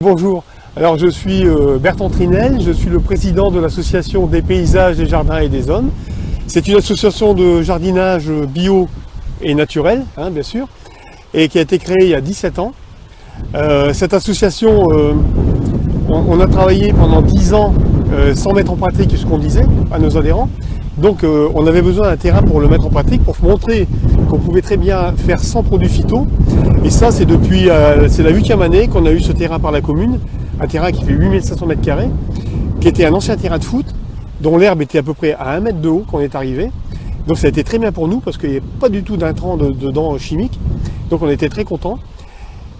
Bonjour, alors je suis Bertrand Trinel, je suis le président de l'association des paysages, des jardins et des zones. C'est une association de jardinage bio et naturel, bien sûr, et qui a été créée il y a 17 ans. Cette association, on a travaillé pendant 10 ans sans mettre en pratique ce qu'on disait à nos adhérents. Donc on avait besoin d'un terrain pour le mettre en pratique, pour montrer qu'on pouvait très bien faire sans produits phyto. Et ça, c'est depuis c'est la 8e année qu'on a eu ce terrain par la commune, un terrain qui fait 8500 m², qui était un ancien terrain de foot, dont l'herbe était à peu près à 1 mètre de haut quand on est arrivé. Donc ça a été très bien pour nous, parce qu'il n'y avait pas du tout d'intrants dedans chimiques. Donc on était très contents.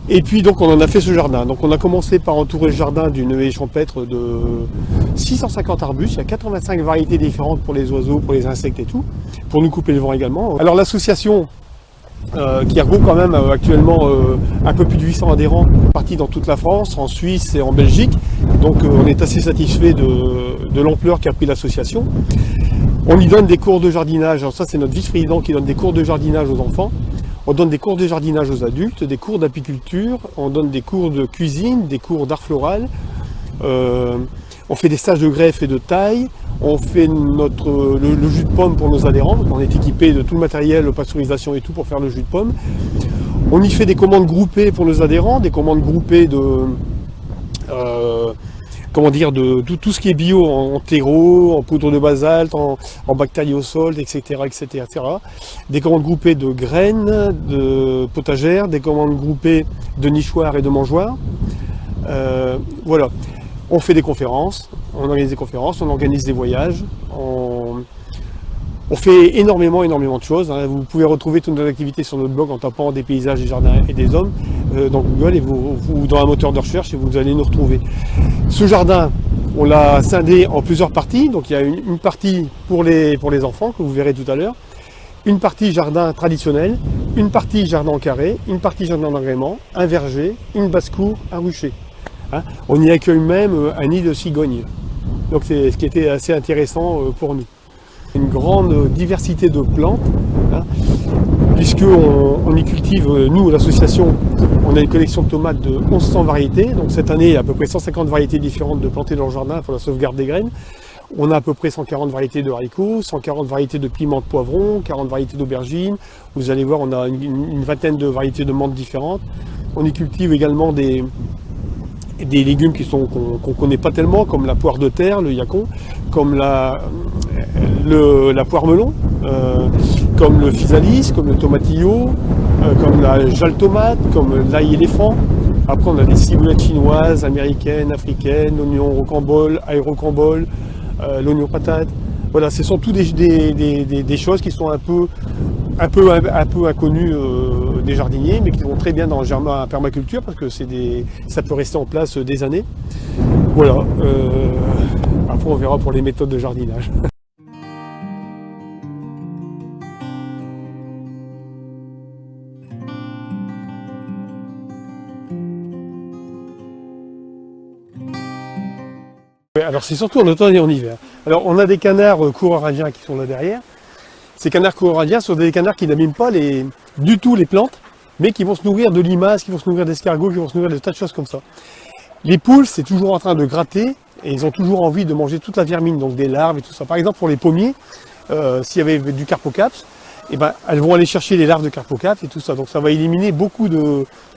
Et puis donc on en a fait ce jardin. Donc on a commencé par entourer le jardin d'une haie champêtre de 650 arbustes. Il y a 85 variétés différentes pour les oiseaux, pour les insectes et tout, pour nous couper le vent également. Alors l'association qui regroupe quand même actuellement un peu plus de 800 adhérents partis dans toute la France, en Suisse et en Belgique. Donc on est assez satisfait de l'ampleur qu'a pris l'association. On y donne des cours de jardinage. Alors ça, c'est notre vice-président qui donne des cours de jardinage aux enfants. On donne des cours de jardinage aux adultes, des cours d'apiculture, on donne des cours de cuisine, des cours d'art floral. On fait des stages de greffe et de taille. On fait le jus de pomme pour nos adhérents. Donc on est équipé de tout le matériel, de pasteurisation et tout pour faire le jus de pomme. On y fait des commandes groupées pour nos adhérents, des commandes groupées de tout ce qui est bio en terreau, en poudre de basalte, en bactériosols, etc., etc. Des commandes groupées de graines, de potagères, des commandes groupées de nichoirs et de mangeoires. Voilà. On fait des conférences, on organise des conférences, on organise des voyages, on fait énormément de choses. Vous pouvez retrouver toutes nos activités sur notre blog en tapant des paysages, des jardins et des hommes dans Google ou dans un moteur de recherche et vous allez nous retrouver. Ce jardin, on l'a scindé en plusieurs parties. Donc il y a une partie pour les enfants que vous verrez tout à l'heure, une partie jardin traditionnel, une partie jardin en carré, une partie jardin d'agrément, un verger, une basse-cour, un rucher. On y accueille même un nid de cigogne. Donc c'est ce qui était assez intéressant pour nous. Une grande diversité de plantes, puisqu'on y cultive, nous l'association, on a une collection de tomates de 1100 variétés. Donc cette année, il y a à peu près 150 variétés différentes de plantées dans le jardin pour la sauvegarde des graines. On a à peu près 140 variétés de haricots, 140 variétés de piments de poivron, 40 variétés d'aubergines. Vous allez voir, on a une vingtaine de variétés de menthes différentes. On y cultive également des légumes qu'on ne connaît pas tellement, comme la poire de terre, le yacon, comme la poire melon, comme le physalis, comme le tomatillo, comme la jale tomate, comme l'ail éléphant. Après on a des ciboulettes chinoises, américaines, africaines, l'oignon rocambole, ail rocambole, l'oignon patate. Voilà, ce sont toutes des choses qui sont un peu inconnues des jardiniers, mais qui vont très bien dans la permaculture parce que ça peut rester en place des années. Voilà. Après on verra pour les méthodes de jardinage. Alors c'est surtout en automne et en hiver. Alors on a des canards coureurs indiens qui sont là derrière. Ces canards coureurs indiens sont des canards qui n'abîment pas du tout les plantes, mais qui vont se nourrir de limaces, qui vont se nourrir d'escargots, qui vont se nourrir de tas de choses comme ça. Les poules, c'est toujours en train de gratter, et ils ont toujours envie de manger toute la vermine, donc des larves et tout ça. Par exemple pour les pommiers, s'il y avait du carpocaps, elles vont aller chercher les larves de carpocaps et tout ça. Donc ça va éliminer beaucoup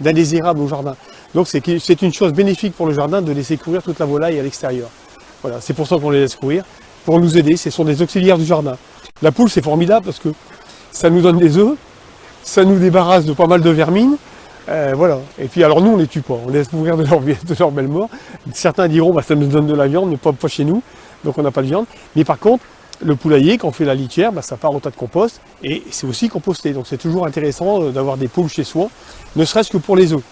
d'indésirables au jardin. Donc c'est une chose bénéfique pour le jardin de laisser courir toute la volaille à l'extérieur. Voilà, c'est pour ça qu'on les laisse courir, pour nous aider. Ce sont des auxiliaires du jardin. La poule, c'est formidable parce que ça nous donne des œufs, ça nous débarrasse de pas mal de vermine. Voilà. Et puis alors nous, on ne les tue pas, on les laisse mourir de leur belle mort. Certains diront, ça nous donne de la viande, mais pas chez nous, donc on n'a pas de viande. Mais par contre, le poulailler, quand on fait la litière, ça part au tas de compost et c'est aussi composté. Donc c'est toujours intéressant d'avoir des poules chez soi, ne serait-ce que pour les œufs.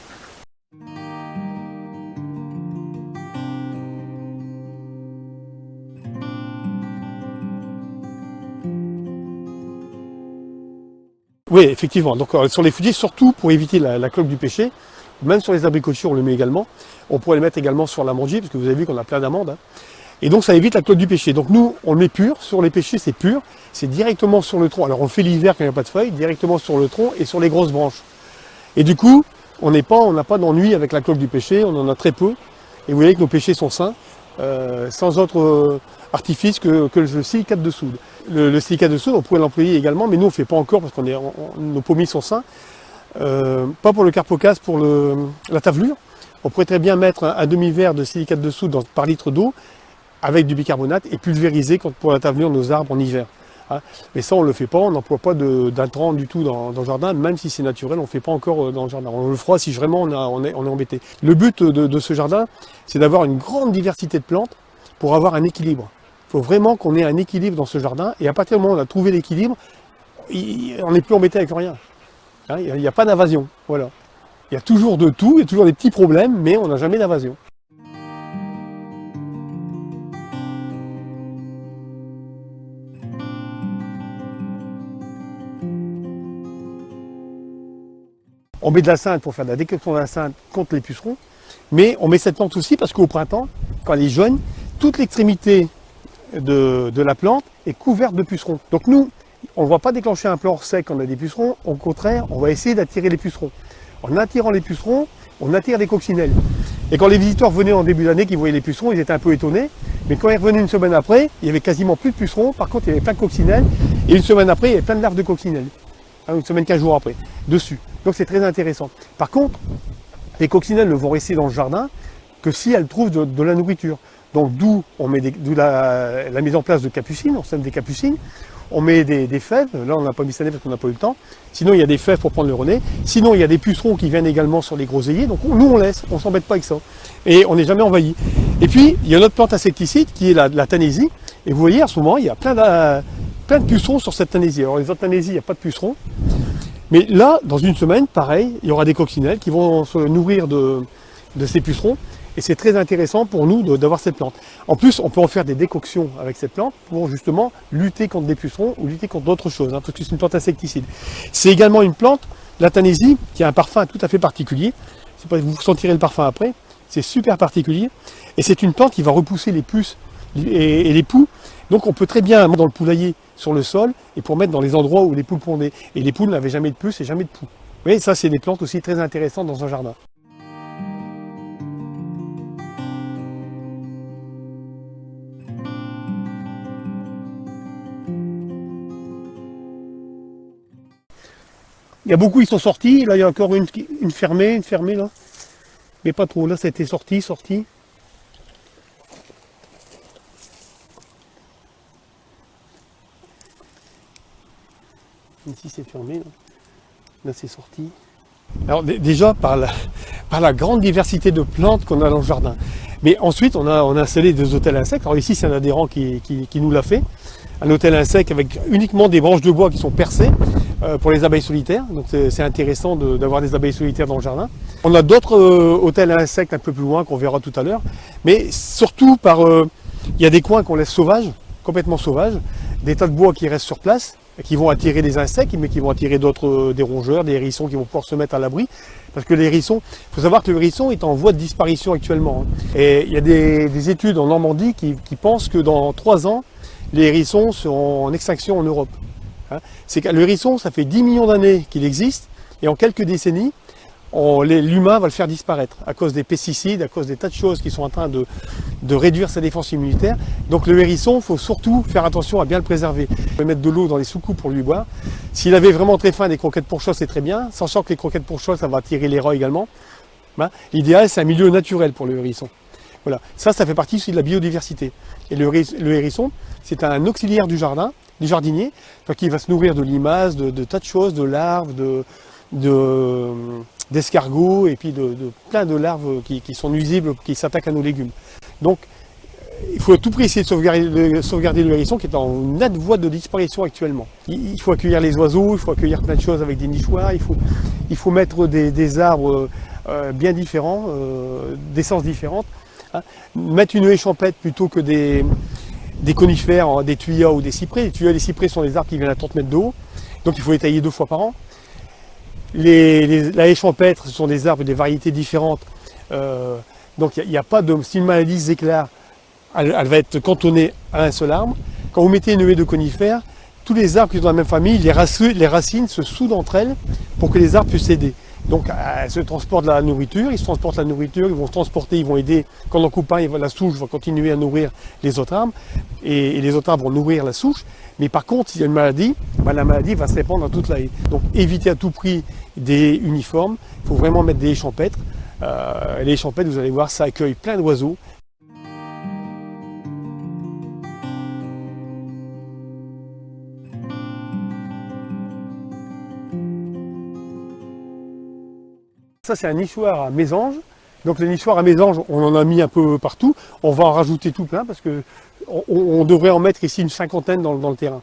Oui, effectivement. Donc sur les fruitiers, surtout pour éviter la cloque du pêcher, même sur les abricotiers, on le met également. On pourrait le mettre également sur l'amandier, parce que vous avez vu qu'on a plein d'amandes. Et donc ça évite la cloque du pêcher. Donc nous, on le met pur. Sur les pêchers, c'est pur. C'est directement sur le tronc. Alors on le fait l'hiver quand il n'y a pas de feuilles, directement sur le tronc et sur les grosses branches. Et du coup, On n'a pas d'ennui avec la coque du pêcher, on en a très peu. Et vous voyez que nos pêchers sont sains, sans autre artifice que le silicate de soude. Le silicate de soude, on pourrait l'employer également, mais nous on ne fait pas encore parce que nos pommiers sont sains. Pas pour le carpocase, pour la tavelure. On pourrait très bien mettre un demi-verre de silicate de soude par litre d'eau avec du bicarbonate et pulvériser pour la tavelure nos arbres en hiver. Mais ça on ne le fait pas, on n'emploie pas d'intrants du tout dans le jardin, même si c'est naturel, on ne fait pas encore dans le jardin. On le fera si vraiment on est embêté. Le but de ce jardin, c'est d'avoir une grande diversité de plantes pour avoir un équilibre. Il faut vraiment qu'on ait un équilibre dans ce jardin, et à partir du moment où on a trouvé l'équilibre, on n'est plus embêté avec rien. Il n'y a pas d'invasion. Voilà. Il y a toujours de tout, il y a toujours des petits problèmes, mais on n'a jamais d'invasion. On met de la cinte pour faire de la décoction de la cinte contre les pucerons, mais on met cette plante aussi parce qu'au printemps, quand elle est jeune, toute l'extrémité de la plante est couverte de pucerons. Donc nous, on ne va pas déclencher un plan sec quand on a des pucerons, au contraire, on va essayer d'attirer les pucerons. En attirant les pucerons, on attire les coccinelles. Et quand les visiteurs venaient en début d'année, qu'ils voyaient les pucerons, ils étaient un peu étonnés, mais quand ils revenaient une semaine après, il y avait quasiment plus de pucerons, par contre il y avait plein de coccinelles, et une semaine après, il y avait plein de larves de coccinelles. Une semaine, 15 jours après, dessus. Donc c'est très intéressant. Par contre, les coccinelles ne vont rester dans le jardin que si elles trouvent de la nourriture. Donc d'où la mise en place de capucines, on sème des capucines, on met des fèves, là on n'a pas mis cette année parce qu'on n'a pas eu le temps, sinon il y a des fèves pour prendre le relais, sinon il y a des pucerons qui viennent également sur les groseilliers, donc nous on laisse, on ne s'embête pas avec ça, et on n'est jamais envahi. Et puis il y a une autre plante insecticide qui est la tanésie, et vous voyez en ce moment il y a plein de pucerons sur cette tanésie. Alors les autres tanésies, il n'y a pas de pucerons, mais là, dans une semaine, pareil, il y aura des coccinelles qui vont se nourrir de ces pucerons. Et c'est très intéressant pour nous d'avoir cette plante. En plus, on peut en faire des décoctions avec cette plante pour justement lutter contre des pucerons ou lutter contre d'autres choses, parce que c'est une plante insecticide. C'est également une plante, la tanésie, qui a un parfum tout à fait particulier. Vous sentirez le parfum après, c'est super particulier. Et c'est une plante qui va repousser les puces et les poux. Donc on peut très bien mettre dans le poulailler sur le sol et pour mettre dans les endroits où les poules pondaient. Et les poules n'avaient jamais de puces et jamais de poux. Vous voyez, ça c'est des plantes aussi très intéressantes dans un jardin. Il y a beaucoup, ils sont sortis. Là, il y a encore une fermée là. Mais pas trop. Là, ça a été sorti. Ici, c'est fermé. Là c'est sorti. Alors déjà, par la grande diversité de plantes qu'on a dans le jardin. Mais ensuite, on a installé des hôtels insectes. Alors ici, c'est un adhérent qui nous l'a fait. Un hôtel insecte avec uniquement des branches de bois qui sont percées pour les abeilles solitaires. Donc c'est intéressant d'avoir des abeilles solitaires dans le jardin. On a d'autres hôtels insectes un peu plus loin qu'on verra tout à l'heure. Mais surtout, il y a des coins qu'on laisse sauvages, complètement sauvages. Des tas de bois qui restent sur place, qui vont attirer des insectes, mais qui vont attirer des rongeurs, des hérissons qui vont pouvoir se mettre à l'abri. Parce que les hérissons, il faut savoir que le hérisson est en voie de disparition actuellement. Et il y a des études en Normandie qui pensent que dans 3 ans, les hérissons seront en extinction en Europe. C'est que le hérisson, ça fait 10 millions d'années qu'il existe, et en quelques décennies, l'humain va le faire disparaître à cause des pesticides, à cause des tas de choses qui sont en train de réduire sa défense immunitaire. Donc le hérisson, il faut surtout faire attention à bien le préserver. On peut mettre de l'eau dans les sous-coupes pour lui boire. S'il avait vraiment très faim, des croquettes pour chat, c'est très bien, sachant que les croquettes pour chat, ça va attirer les rats également. L'idéal, c'est un milieu naturel pour le hérisson. Voilà. Ça fait partie aussi de la biodiversité. Et le hérisson, c'est un auxiliaire du jardin, du jardinier, donc il va se nourrir de limaces, de tas de choses, de larves, d'escargots et puis de plein de larves qui sont nuisibles, qui s'attaquent à nos légumes. Donc il faut à tout prix essayer de sauvegarder le hérisson qui est en nette voie de disparition actuellement. Il faut accueillir les oiseaux, il faut accueillir plein de choses avec des nichoirs, il faut mettre des arbres bien différents, d'essences différentes. Mettre une haie champêtre plutôt que des conifères, des tuyas ou des cyprès. Les tuyas et les cyprès sont des arbres qui viennent à 30 mètres de haut, donc il faut les tailler 2 fois par an. La haie champêtre, ce sont des arbres des variétés différentes, donc il n'y a pas de... Si une maladie s'éclare, elle va être cantonnée à un seul arbre. Quand vous mettez une haie de conifères, tous les arbres qui sont dans la même famille, les racines se soudent entre elles pour que les arbres puissent s'aider. Donc elles se transportent la nourriture, ils se transportent la nourriture, ils vont se transporter, ils vont aider, quand on en coupe un, la souche va continuer à nourrir les autres arbres, et les autres arbres vont nourrir la souche. Mais par contre, s'il y a une maladie, la maladie va se répandre dans toute la haie. Donc évitez à tout prix des uniformes, il faut vraiment mettre des haies champêtres. Les haies champêtres, vous allez voir, ça accueille plein d'oiseaux. Ça, c'est un nichoir à mésanges. Donc le nichoir à mésanges, on en a mis un peu partout. On va en rajouter tout plein parce que on devrait en mettre ici une cinquantaine dans le terrain.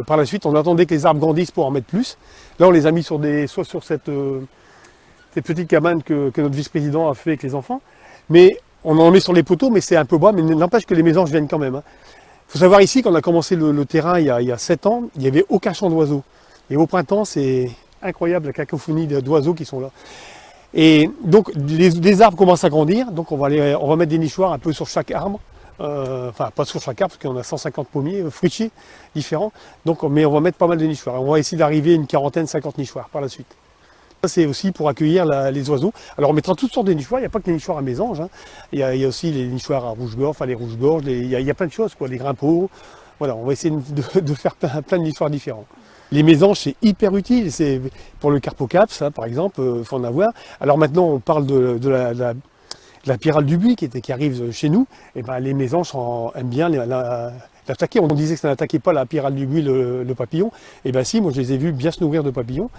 Par la suite, on attendait que les arbres grandissent pour en mettre plus. Là, on les a mis soit sur cette petite cabane que notre vice-président a fait avec les enfants. Mais on en met sur les poteaux, mais c'est un peu bas. Mais n'empêche que les mésanges viennent quand même. Il faut savoir ici, quand on a commencé le terrain il y a 7 ans, il n'y avait aucun chant d'oiseaux. Et au printemps, c'est incroyable la cacophonie d'oiseaux qui sont là. Et donc les arbres commencent à grandir, donc on va mettre des nichoirs un peu sur chaque arbre, enfin pas sur chaque arbre parce qu'on a 150 pommiers fruitiers différents, mais on va mettre pas mal de nichoirs. On va essayer d'arriver à une quarantaine, 50 nichoirs par la suite. Ça c'est aussi pour accueillir les oiseaux. Alors on mettra toutes sortes de nichoirs, il n'y a pas que les nichoirs à mésanges, hein. Il y a aussi les nichoirs à rouge-gorge, enfin les rouges-gorges, il y a plein de choses, quoi, les grimpauds. Voilà, on va essayer de faire plein de nichoirs différents. Les mésanges, c'est hyper utile, c'est pour le carpocaps, hein, par exemple, il faut en avoir. Alors maintenant, on parle de la pyrale du buis qui arrive chez nous. Et ben, les mésanges aiment bien l'attaquer. On disait que ça n'attaquait pas la pyrale du buis, le papillon. Et bien si, moi je les ai vus bien se nourrir de papillons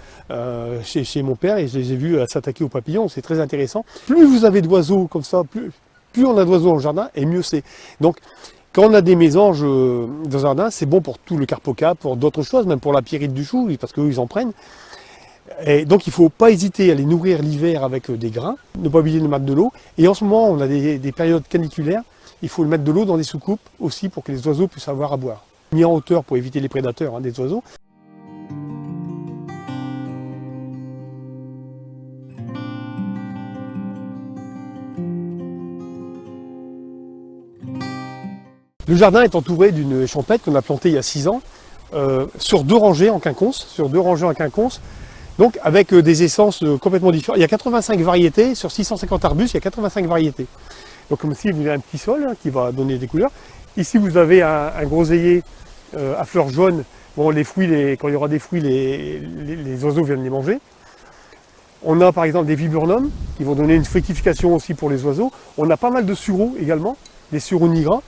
chez mon père et je les ai vus s'attaquer aux papillons. C'est très intéressant. Plus vous avez d'oiseaux comme ça, plus on a d'oiseaux dans le jardin, et mieux c'est. Donc, quand on a des mésanges dans un jardin, c'est bon pour tout le carpocaps, pour d'autres choses, même pour la pyrite du chou, parce qu'eux, ils en prennent. Et donc, il ne faut pas hésiter à les nourrir l'hiver avec des grains, ne pas oublier de mettre de l'eau. Et en ce moment, on a des périodes caniculaires, il faut mettre de l'eau dans des soucoupes aussi pour que les oiseaux puissent avoir à boire. Mis en hauteur pour éviter les prédateurs des oiseaux. Le jardin est entouré d'une haie champêtre qu'on a plantée il y a 6 ans, sur 2 rangées en quinconce, donc avec des essences complètement différentes. Il y a 85 variétés, sur 650 arbustes, il y a 85 variétés. Donc comme ici, vous avez un petit sol qui va donner des couleurs. Ici, vous avez un groseillier à fleurs jaunes. Bon, les fruits, quand il y aura des fruits, les oiseaux viennent les manger. On a par exemple des viburnums qui vont donner une fructification aussi pour les oiseaux. On a pas mal de sureaux également, des sureaux nigras.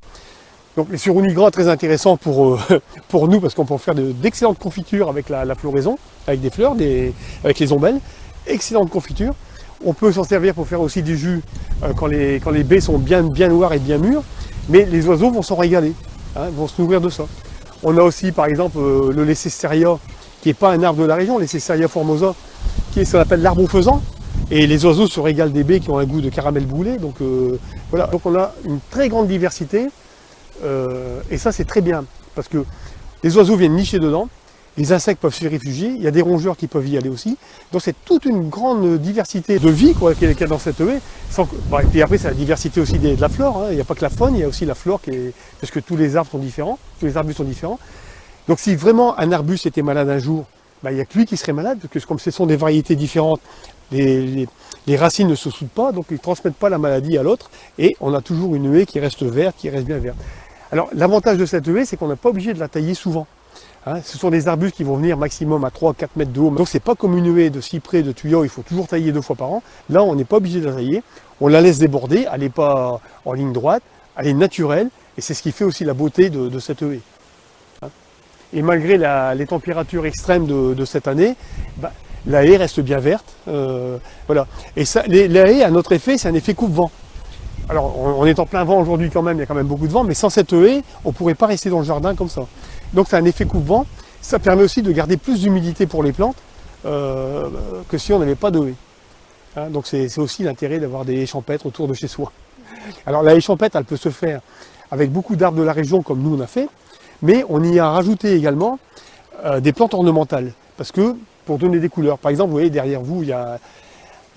Donc les sureaux nigras, très intéressants pour nous parce qu'on peut faire d'excellentes confitures avec la floraison, avec des fleurs, avec les ombelles. Excellentes confitures. On peut s'en servir pour faire aussi du jus quand les baies sont bien noires et bien mûres. Mais les oiseaux vont s'en régaler, vont se nourrir de ça. On a aussi par exemple le Lessesteria, qui n'est pas un arbre de la région, Lessesteria formosa, qui est ce qu'on appelle l'arbre au faisan. Et les oiseaux se régalent des baies qui ont un goût de caramel brûlé. Donc voilà, donc on a une très grande diversité. Et ça c'est très bien parce que les oiseaux viennent nicher dedans, les insectes peuvent s'y réfugier, il y a des rongeurs qui peuvent y aller aussi, donc c'est toute une grande diversité de vie qu'il y a dans cette haie. Et puis après c'est la diversité aussi de la flore, il n'y a pas que la faune, il y a aussi la flore parce que tous les arbres sont différents, tous les arbustes sont différents. Donc si vraiment un arbuste était malade un jour, il n'y a que lui qui serait malade, parce que comme ce sont des variétés différentes, les racines ne se soudent pas, donc ils ne transmettent pas la maladie à l'autre, et on a toujours une haie qui reste verte, qui reste bien verte. Alors l'avantage de cette haie, c'est qu'on n'est pas obligé de la tailler souvent. Ce sont des arbustes qui vont venir maximum à 3-4 mètres de haut. Donc c'est pas comme une haie de cyprès, de tuyaux, il faut toujours tailler 2 fois par an. Là, on n'est pas obligé de la tailler. On la laisse déborder, elle n'est pas en ligne droite, elle est naturelle, et c'est ce qui fait aussi la beauté de cette haie. Et malgré les températures extrêmes de cette année, la haie reste bien verte. Voilà. Et ça, la haie, à notre effet, c'est un effet coupe-vent. Alors, on est en plein vent aujourd'hui quand même, il y a quand même beaucoup de vent, mais sans cette haie, on ne pourrait pas rester dans le jardin comme ça. Donc c'est un effet coupe-vent. Ça permet aussi de garder plus d'humidité pour les plantes que si on n'avait pas de haie. Donc c'est aussi l'intérêt d'avoir des haies champêtres autour de chez soi. Alors la haie champêtre, elle peut se faire avec beaucoup d'arbres de la région comme nous on a fait, mais on y a rajouté également des plantes ornementales. Parce que pour donner des couleurs, par exemple, vous voyez derrière vous, il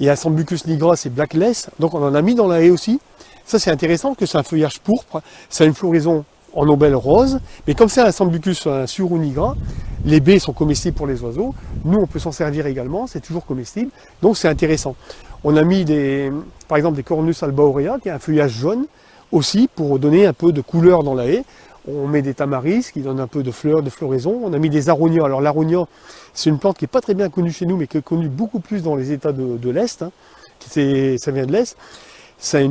y a Sambucus nigra, c'est blackless, donc on en a mis dans la haie aussi. Ça c'est intéressant parce que c'est un feuillage pourpre, ça a une floraison en ombelle rose. Mais comme c'est un Sambucus, un sur ou nigra, les baies sont comestibles pour les oiseaux. Nous, on peut s'en servir également, c'est toujours comestible. Donc c'est intéressant. On a mis par exemple des Cornus alba aurea, qui a un feuillage jaune, aussi pour donner un peu de couleur dans la haie. On met des tamaris qui donnent un peu de fleurs, de floraison. On a mis des aronias. Alors l'aronia, c'est une plante qui n'est pas très bien connue chez nous, mais qui est connue beaucoup plus dans les États de l'Est. Hein. Ça vient de l'Est. Ça a un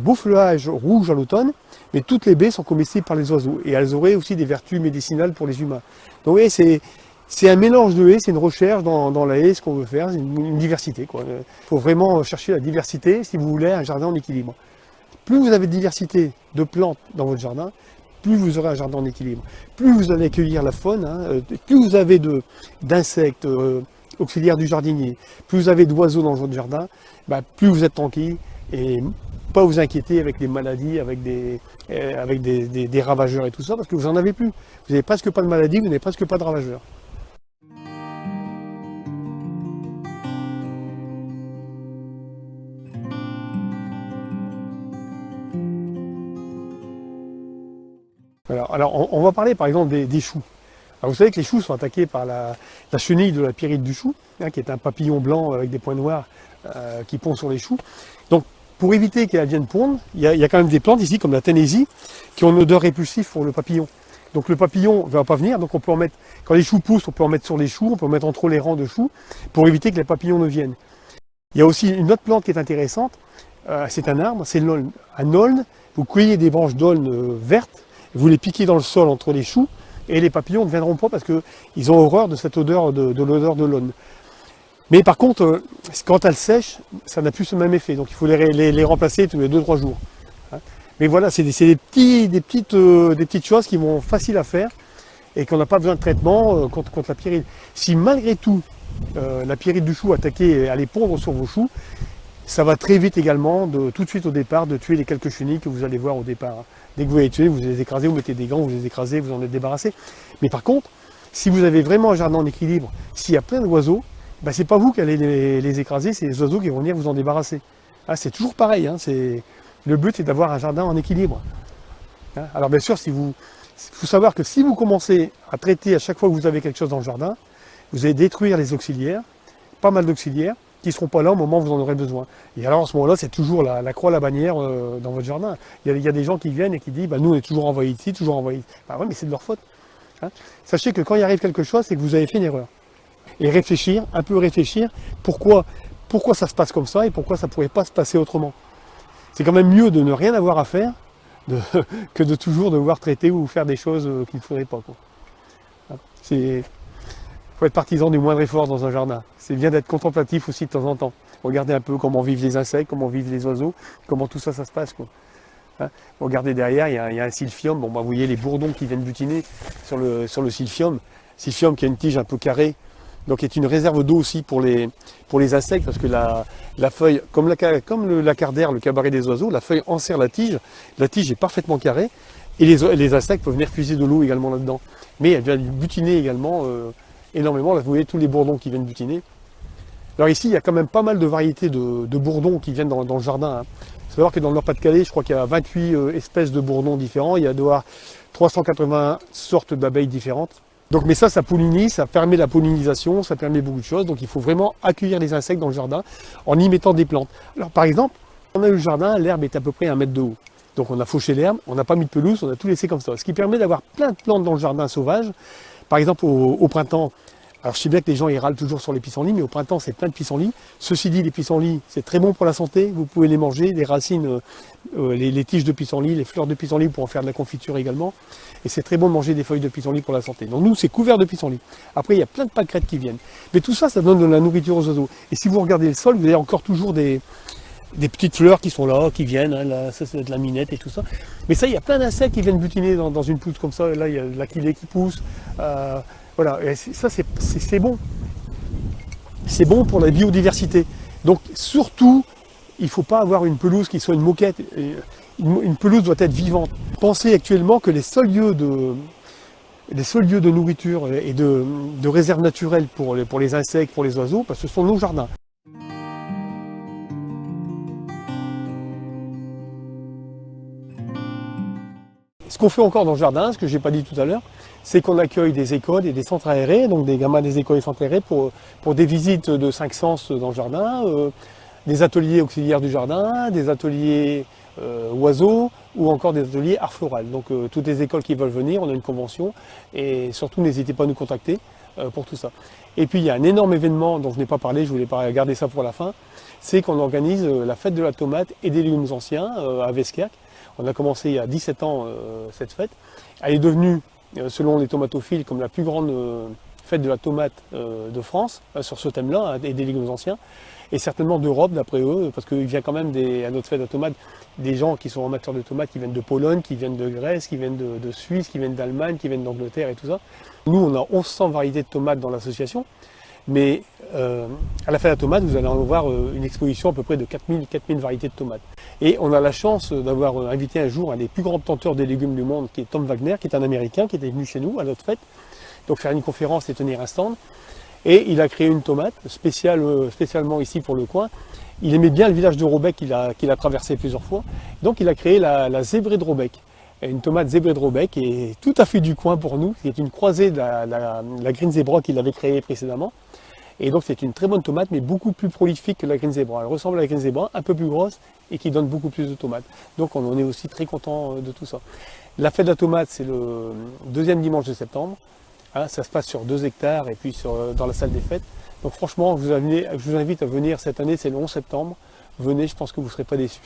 beau feuillage rouge à l'automne, mais toutes les baies sont comestibles par les oiseaux. Et elles auraient aussi des vertus médicinales pour les humains. Donc vous voyez, c'est un mélange de haies, c'est une recherche dans la haie, ce qu'on veut faire, c'est une diversité. Il faut vraiment chercher la diversité si vous voulez un jardin en équilibre. Plus vous avez de diversité de plantes dans votre jardin, plus vous aurez un jardin en équilibre. Plus vous allez accueillir la faune, hein, plus vous avez d'insectes auxiliaires du jardinier, plus vous avez d'oiseaux dans votre jardin, plus vous êtes tranquille et pas vous inquiéter avec des maladies, avec des ravageurs et tout ça, parce que vous n'en avez plus. Vous n'avez presque pas de maladies, vous n'avez presque pas de ravageurs. Alors on va parler par exemple des choux. Alors, vous savez que les choux sont attaqués par la chenille de la pyrite du chou, hein, qui est un papillon blanc avec des points noirs qui pond sur les choux. Donc pour éviter qu'elle vienne pondre, il y a quand même des plantes ici, comme la Tennessee, qui ont une odeur répulsive pour le papillon. Donc le papillon ne va pas venir, donc on peut en mettre, quand les choux poussent, on peut en mettre sur les choux, on peut en mettre entre les rangs de choux, pour éviter que les papillons ne viennent. Il y a aussi une autre plante qui est intéressante, c'est un arbre, c'est l'aulne. Un aulne, vous cueillez des branches d'aulne vertes, vous les piquez dans le sol entre les choux, et les papillons ne viendront pas parce qu'ils ont horreur de cette odeur, de l'odeur de l'aulne. Mais par contre, quand elles sèchent, ça n'a plus ce même effet, donc il faut les remplacer tous les 2-3 jours. Mais voilà, c'est des petites choses qui vont faciles à faire et qu'on n'a pas besoin de traitement contre la pyrite. Si malgré tout, la pyrite du chou attaquait, allait pondre sur vos choux, ça va très vite également, tout de suite au départ, de tuer les quelques chenilles que vous allez voir au départ. Dès que vous les tuez, vous les écrasez, vous mettez des gants, vous les écrasez, vous en êtes débarrassé. Mais par contre, si vous avez vraiment un jardin en équilibre, s'il y a plein d'oiseaux, c'est pas vous qui allez les écraser, c'est les oiseaux qui vont venir vous en débarrasser. C'est toujours pareil, hein, le but est d'avoir un jardin en équilibre. Alors bien sûr, il faut savoir que si vous commencez à traiter à chaque fois que vous avez quelque chose dans le jardin, vous allez détruire les auxiliaires, pas mal d'auxiliaires, qui ne seront pas là au moment où vous en aurez besoin. Et alors, à ce moment-là, c'est toujours la croix, la bannière dans votre jardin. Il y a des gens qui viennent et qui disent, nous, on est toujours envoyés ici, toujours envoyés. Oui, mais c'est de leur faute. Sachez que quand il arrive quelque chose, c'est que vous avez fait une erreur. Et un peu réfléchir, pourquoi ça se passe comme ça et pourquoi ça ne pourrait pas se passer autrement. C'est quand même mieux de ne rien avoir à faire que de toujours devoir traiter ou faire des choses qu'il ne faudrait pas. Il faut être partisan du moindre effort dans un jardin. C'est bien d'être contemplatif aussi de temps en temps. Regardez un peu comment vivent les insectes, comment vivent les oiseaux, comment tout ça se passe. Regardez derrière, il y a un silphium. Vous voyez les bourdons qui viennent butiner sur le silphium. Silphium qui a une tige un peu carrée, donc est une réserve d'eau aussi pour les insectes, parce que la feuille, comme le lacardaire, le cabaret des oiseaux, la feuille enserre la tige est parfaitement carrée, et les insectes peuvent venir puiser de l'eau également là-dedans. Mais elle vient butiner également énormément. Là, vous voyez tous les bourdons qui viennent butiner. Alors ici, il y a quand même pas mal de variétés de bourdons qui viennent dans le jardin. Il faut savoir que dans le Nord-Pas-de-Calais, je crois qu'il y a 28 espèces de bourdons différents. Il y a 380 sortes d'abeilles différentes. Donc, mais ça pollinise, ça permet la pollinisation, ça permet beaucoup de choses. Donc il faut vraiment accueillir les insectes dans le jardin en y mettant des plantes. Alors par exemple, on a eu le jardin, l'herbe est à peu près 1 mètre de haut. Donc on a fauché l'herbe, on n'a pas mis de pelouse, on a tout laissé comme ça. Ce qui permet d'avoir plein de plantes dans le jardin sauvage. Par exemple au printemps, alors je sais bien que les gens ils râlent toujours sur les pissenlits, mais au printemps c'est plein de pissenlits. Ceci dit, les pissenlits c'est très bon pour la santé, vous pouvez les manger, les racines, les tiges de pissenlit, les fleurs de pissenlit pour en faire de la confiture également. Et c'est très bon de manger des feuilles de pissenlit pour la santé. Donc nous c'est couvert de pissenlit. Après il y a plein de pâquerettes qui viennent. Mais tout ça, ça donne de la nourriture aux oiseaux. Et si vous regardez le sol, vous avez encore toujours des petites fleurs qui sont là, qui viennent, là, ça c'est de la minette et tout ça. Mais ça, il y a plein d'insectes qui viennent butiner dans une pousse comme ça. Et là, il y a l'aquilée qui pousse. Voilà, et ça c'est bon. C'est bon pour la biodiversité. Donc surtout, il ne faut pas avoir une pelouse qui soit une moquette. Une pelouse doit être vivante. Pensez actuellement que les seuls lieux de nourriture et de réserve naturelle pour les insectes, pour les oiseaux, ce sont nos jardins. Ce qu'on fait encore dans le jardin, ce que je n'ai pas dit tout à l'heure, c'est qu'on accueille des écoles et des centres aérés, donc des gamins des écoles et centres aérés pour des visites de 5 sens dans le jardin, des ateliers auxiliaires du jardin, des ateliers oiseaux ou encore des ateliers art floral. Donc toutes les écoles qui veulent venir, on a une convention et surtout n'hésitez pas à nous contacter pour tout ça. Et puis il y a un énorme événement dont je n'ai pas parlé, je voulais pas garder ça pour la fin, c'est qu'on organise la fête de la tomate et des légumes anciens à Veskerk. On a commencé il y a 17 ans cette fête. Elle est devenue, selon les tomatophiles, comme la plus grande fête de la tomate de France, sur ce thème-là, et des légumes anciens, et certainement d'Europe d'après eux, parce qu'il vient quand même à notre fête de la tomate des gens qui sont amateurs de tomates, qui viennent de Pologne, qui viennent de Grèce, qui viennent de Suisse, qui viennent d'Allemagne, qui viennent d'Angleterre et tout ça. Nous, on a 1100 variétés de tomates dans l'association, mais à la fête de la tomate, vous allez en voir une exposition à peu près de 4000 variétés de tomates. Et on a la chance d'avoir invité un jour un des plus grands planteurs des légumes du monde, qui est Tom Wagner, qui est un Américain, qui était venu chez nous à notre fête, donc faire une conférence et tenir un stand. Et il a créé une tomate spécialement ici pour le coin. Il aimait bien le village de Robec qu'il a traversé plusieurs fois. Donc il a créé la zébrée de Robec. Une tomate zébrée de Robec est tout à fait du coin pour nous. C'est une croisée de la Green Zebra qu'il avait créée précédemment. Et donc c'est une très bonne tomate, mais beaucoup plus prolifique que la Green Zebra. Elle ressemble à la Green Zebra, un peu plus grosse et qui donne beaucoup plus de tomates. Donc on en est aussi très content de tout ça. La fête de la tomate, c'est le deuxième dimanche de septembre. Hein, ça se passe sur 2 hectares et puis dans la salle des fêtes. Donc franchement, je vous invite à venir cette année, c'est le 11 septembre. Venez, je pense que vous ne serez pas déçus.